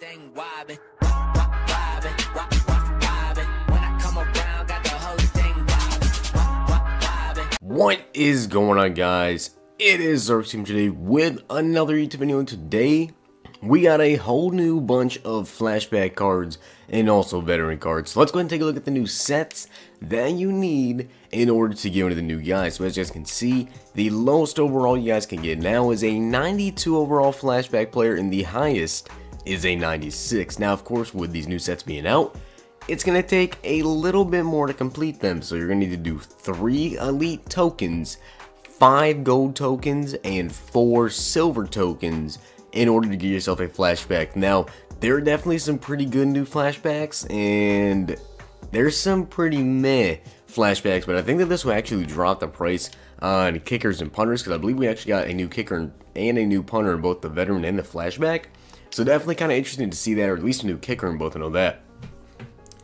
thing wobbin', wobbin', wobbin'. When I come around, got the whole thing wobbin'. What is going on, guys? It is Zirksee today with another YouTube video, and today we got a whole new bunch of flashback cards and also veteran cards. So let's go ahead and take a look at the new sets that you need in order to get into the new guys. So as you guys can see, the lowest overall you guys can get now is a 92 overall flashback player, and the highest is a 96. Now, of course, with these new sets being out, it's going to take a little bit more to complete them. So you're going to need to do 3 elite tokens, 5 gold tokens, and 4 silver tokens in order to get yourself a flashback. Now, there are definitely some pretty good new flashbacks, and there's some pretty meh flashbacks, but I think that this will actually drop the price on kickers and punters, because I believe we actually got a new kicker and a new punter in both the veteran and the flashback. So definitely kind of interesting to see that, or at least a new kicker in both, I know that.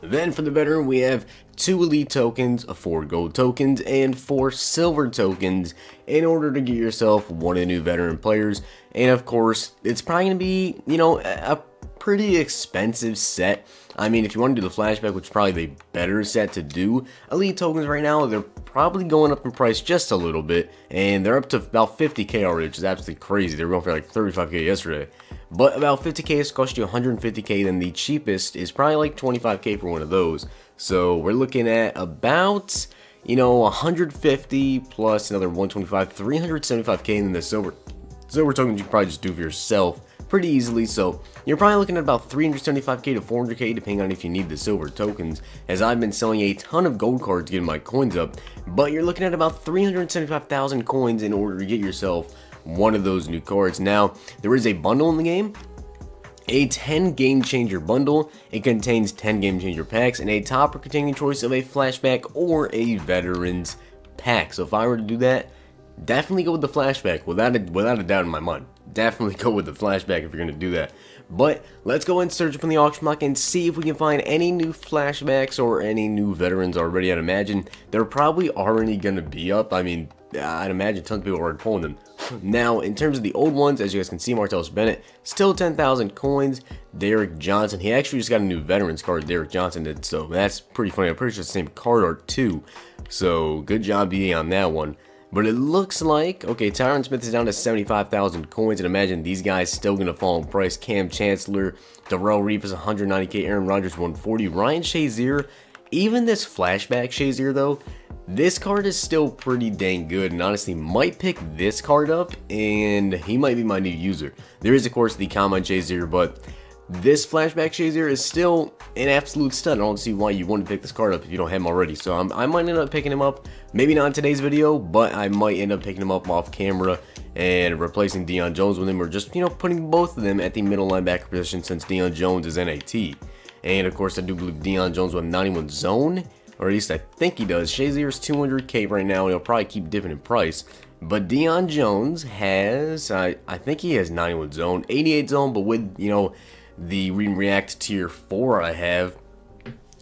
Then for the veteran, we have 2 elite tokens, 4 gold tokens, and 4 silver tokens in order to get yourself one of the new veteran players. And of course, it's probably going to be, you know, a pretty expensive set. I mean, if you want to do the flashback, which is probably the better set to do, elite tokens right now, they're probably going up in price just a little bit, and they're up to about 50k already, which is absolutely crazy. They were going for like 35k yesterday. But about 50k is cost you 150k, then the cheapest is probably like 25k for one of those. So we're looking at about, you know, 150 plus another 125, 375k, and then the silver tokens you can probably just do for yourself pretty easily. So you're probably looking at about 375k to 400k, depending on if you need the silver tokens, as I've been selling a ton of gold cards getting my coins up. But you're looking at about 375,000 coins in order to get yourself one of those new cards. Now, there is a bundle in the game, a 10 game changer bundle. It contains 10 game changer packs and a topper containing choice of a flashback or a veterans pack. So if I were to do that, definitely go with the flashback without a doubt in my mind. Definitely go with the flashback if you're going to do that. But let's go and search up on the auction block and see if we can find any new flashbacks or any new veterans already. I'd imagine they're probably already going to be up. I mean, I'd imagine tons of people are already pulling them. Now, in terms of the old ones, as you guys can see, Martellus Bennett, still 10,000 coins. Derek Johnson, he actually just got a new veterans card, Derek Johnson did, so that's pretty funny. I'm pretty sure it's the same card art too, so good job BA on that one. But it looks like, okay, Tyron Smith is down to 75,000 coins, and imagine these guys still going to fall in price. Cam Chancellor, Darrell Reeves 190k, Aaron Rodgers 140, Ryan Shazier. Even this flashback Shazier though, this card is still pretty dang good, and honestly might pick this card up, and he might be my new user. There is of course the common Shazier, but this flashback Shazier is still an absolute stud. I don't see why you wouldn't pick this card up if you don't have him already. So I might end up picking him up, maybe not in today's video, but I might end up picking him up off camera and replacing Deion Jones with him, or just, you know, putting both of them at the middle linebacker position, since Deion Jones is NAT. And of course I do believe Deion Jones with 91 zone, or at least I think he does. Shazier is 200k right now, and he'll probably keep dipping in price. But Deion Jones has, I think he has 91 zone, 88 zone, but with, you know, the Read and React tier 4 I have.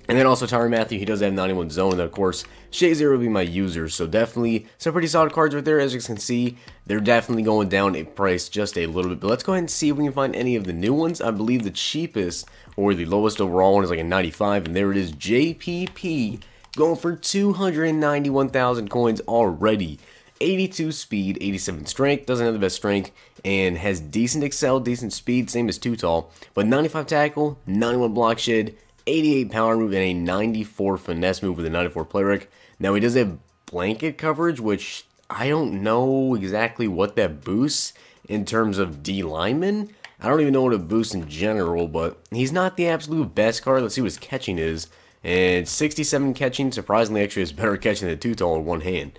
And then also Tyrann Mathieu, he does have 91 zone, and then of course Shazier will be my user. So definitely some pretty solid cards right there. As you can see, they're definitely going down in price just a little bit. But let's go ahead and see if we can find any of the new ones. I believe the cheapest or the lowest overall one is like a 95, and there it is, JPP, going for 291,000 coins already. 82 speed, 87 strength, doesn't have the best strength, and has decent excel, decent speed, same as Too Tall, but 95 tackle, 91 block shed, 88 power move, and a 94 finesse move with a 94 play rec. Now he does have blanket coverage, which I don't know exactly what that boosts in terms of D lineman. I don't even know what it boosts in general, but he's not the absolute best card. Let's see what his catching is, and 67 catching, surprisingly actually is better catching than Too Tall in one hand.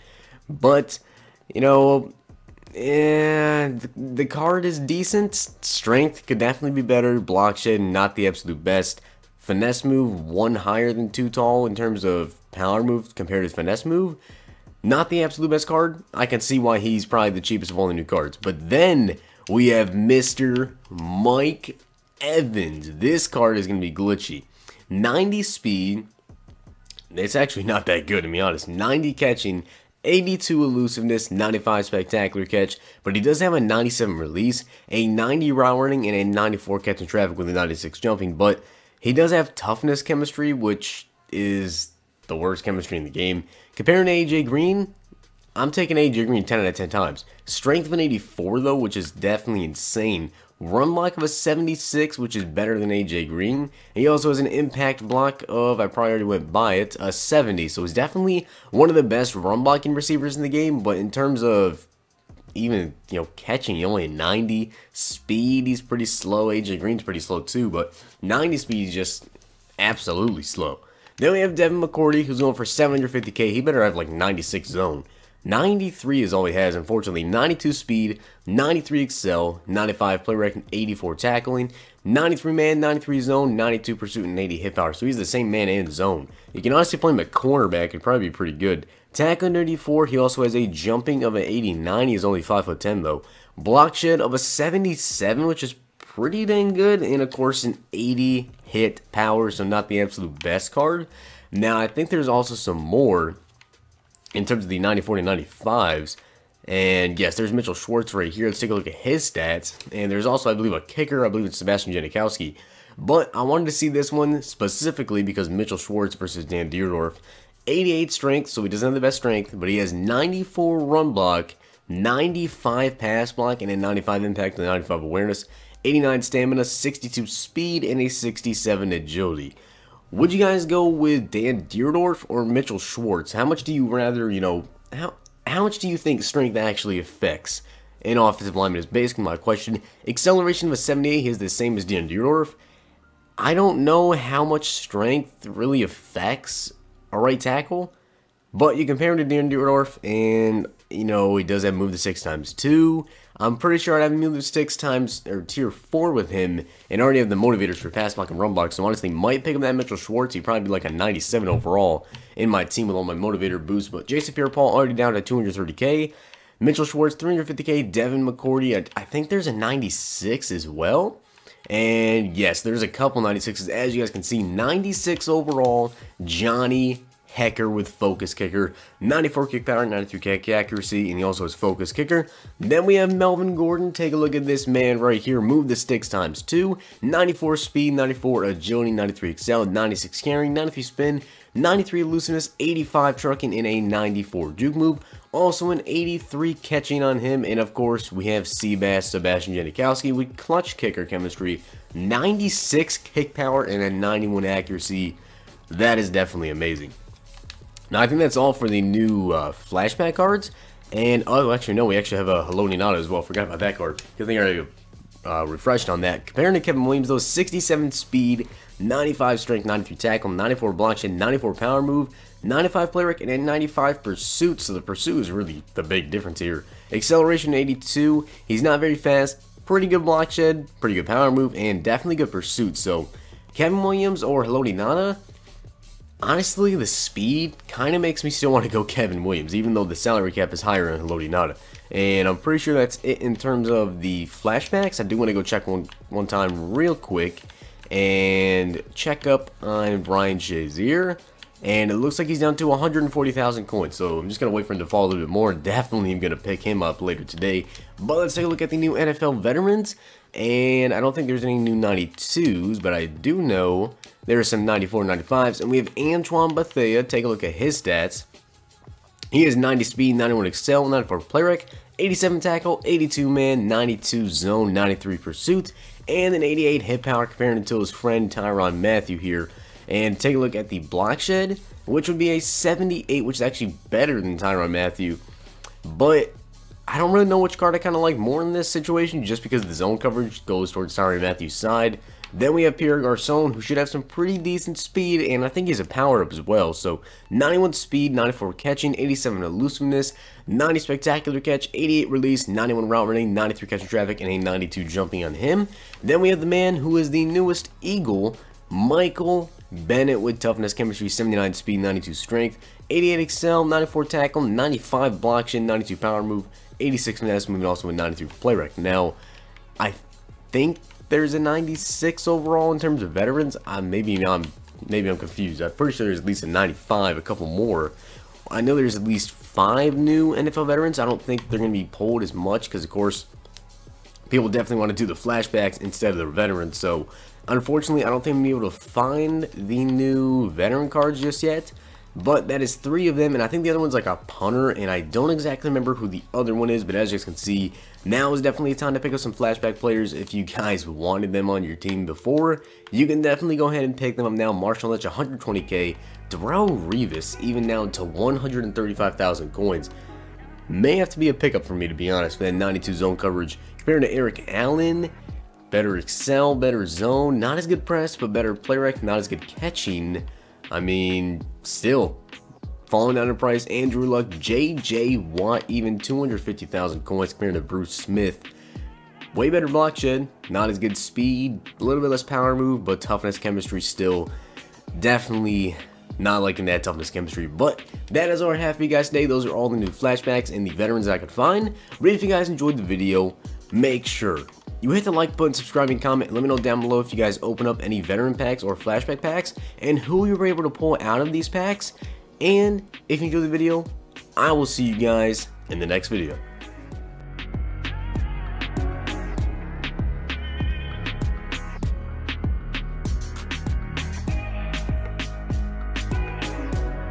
But, you know, the card is decent. Strength could definitely be better. Block shed, not the absolute best. Finesse move, 1 higher than Too Tall in terms of power move compared to his finesse move. Not the absolute best card. I can see why he's probably the cheapest of all the new cards. But then we have Mr. Mike Evans. This card is going to be glitchy. 90 speed. It's actually not that good, to be honest. 90 catching, 82 elusiveness, 95 spectacular catch, but he does have a 97 release, a 90 route running, and a 94 catching traffic with a 96 jumping, but he does have toughness chemistry, which is the worst chemistry in the game. Comparing to AJ Green, I'm taking AJ Green 10 out of 10 times. Strength of an 84 though, which is definitely insane. Run block of a 76, which is better than AJ Green. And he also has an impact block of, I probably already went by it, a 70. So he's definitely one of the best run blocking receivers in the game. But in terms of even, catching, he only had 90. Speed, he's pretty slow. AJ Green's pretty slow too, but 90 speed is just absolutely slow. Then we have Devin McCourty, who's going for 750k. He better have like 96 zone. 93 is all he has, unfortunately. 92 speed, 93 excel, 95 play rec, and 84 tackling, 93 man, 93 zone, 92 pursuit, and 80 hit power. So he's the same man and zone. You can honestly play him at cornerback, it'd probably be pretty good. Tackling 94, he also has a jumping of an 89. He's only 5'10" though. Block shed of a 77, which is pretty dang good, and of course an 80 hit power, so not the absolute best card. Now I think there's also some more in terms of the 94 to 95s, and yes, there's Mitchell Schwartz right here. Let's take a look at his stats, and there's also, I believe, a kicker. I believe it's Sebastian Janikowski, but I wanted to see this one specifically because Mitchell Schwartz versus Dan Dierdorf. 88 strength, so he doesn't have the best strength, but he has 94 run block, 95 pass block, and a 95 impact and 95 awareness, 89 stamina, 62 speed, and a 67 agility. Would you guys go with Dan Dierdorf or Mitchell Schwartz? How much do you rather, how much do you think strength actually affects an offensive lineman is basically my question. Acceleration of a 78, he is the same as Dan Dierdorf. I don't know how much strength really affects a right tackle, but you compare him to Dan Dierdorf, and he does have move to 6x2. I'm pretty sure I'd have move to 6x or tier 4 with him, and already have the motivators for pass block and run block. So honestly, might pick up that Mitchell Schwartz. He'd probably be like a 97 overall in my team with all my motivator boosts. But Jason Pierre-Paul already down to 230k. Mitchell Schwartz 350k. Devin McCourty, I think there's a 96 as well. And yes, there's a couple 96s. As you guys can see, 96 overall. Johnny Hecker with focus kicker, 94 kick power, 93 kick accuracy, and he also has focus kicker. Then we have Melvin Gordon. Take a look at this man right here. Move the sticks ×2, 94 speed, 94 agility, 93 excel, 96 carrying, 93 spin, 93 elusiveness, 85 trucking, and a 94 juke move. Also an 83 catching on him, and of course we have Sebastian Janikowski with clutch kicker chemistry, 96 kick power, and a 91 accuracy. That is definitely amazing. Now, I think that's all for the new flashback cards. And, oh, actually, no, we actually have a Hello Ninata as well. Forgot about that card. Good thing I already refreshed on that. Comparing to Kevin Williams, though, 67 speed, 95 strength, 93 tackle, 94 block shed, 94 power move, 95 play rec, and a 95 pursuit. So the pursuit is really the big difference here. Acceleration 82. He's not very fast. Pretty good block shed, pretty good power move, and definitely good pursuit. So Kevin Williams or Hello Ninata? Honestly, the speed kind of makes me still want to go Kevin Williams, even though the salary cap is higher in Hello Ninata. And I'm pretty sure that's it in terms of the flashbacks. I do want to go check one time real quick and check up on Brian Shazier. And it looks like he's down to 140,000 coins, so I'm just going to wait for him to fall a little bit more. Definitely am going to pick him up later today. But let's take a look at the new NFL veterans. And I don't think there's any new 92s, but I do know there are some 94, 95s. And we have Antoine Bethea. Take a look at his stats. He has 90 speed, 91 excel, 94 play rec, 87 tackle, 82 man, 92 zone, 93 pursuit, and an 88 hit power, comparing it to his friend Tyrann Mathieu here. And take a look at the block shed, which would be a 78, which is actually better than Tyrann Mathieu. But I don't really know which card I kind of like more in this situation, just because the zone coverage goes towards Tyrann Mathieu's side. Then we have Pierre Garçon, who should have some pretty decent speed, and I think he's a power-up as well. So 91 speed, 94 catching, 87 elusiveness, 90 spectacular catch, 88 release, 91 route running, 93 catching traffic, and a 92 jumping on him. Then we have the man who is the newest Eagle, Michael Bennett with toughness chemistry, 79 speed, 92 strength, 88 excel, 94 tackle, 95 block shed, 92 power move, 86 finesse move, and also a 93 play rec. Now, I think there's a 96 overall in terms of veterans. Maybe I'm confused. I'm pretty sure there's at least a 95, a couple more. I know there's at least 5 new NFL veterans. I don't think they're going to be pulled as much because, of course, people definitely want to do the flashbacks instead of the veterans. So, unfortunately, I don't think I'm going to be able to find the new veteran cards just yet. But that is 3 of them, and I think the other one's like a punter, and I don't exactly remember who the other one is, but as you guys can see, now is definitely a time to pick up some flashback players. If you guys wanted them on your team before, you can definitely go ahead and pick them up now. Marshall Lynch, 120k. Darrell Revis, even down to 135,000 coins. May have to be a pickup for me, to be honest, man. 92 zone coverage. Compared to Eric Allen, better excel, better zone, not as good press, but better play rec, not as good catching. I mean, still falling down in price. Andrew Luck, J.J. Watt, even 250,000 coins compared to Bruce Smith. Way better block shed, not as good speed, a little bit less power move, but toughness chemistry still. Definitely not liking that toughness chemistry. But that is all I have for you guys today. Those are all the new flashbacks and the veterans that I could find. But if you guys enjoyed the video, make sure you hit the like button, subscribe, and comment. Let me know down below if you guys open up any veteran packs or flashback packs and who you were able to pull out of these packs. And if you enjoyed the video, I will see you guys in the next video.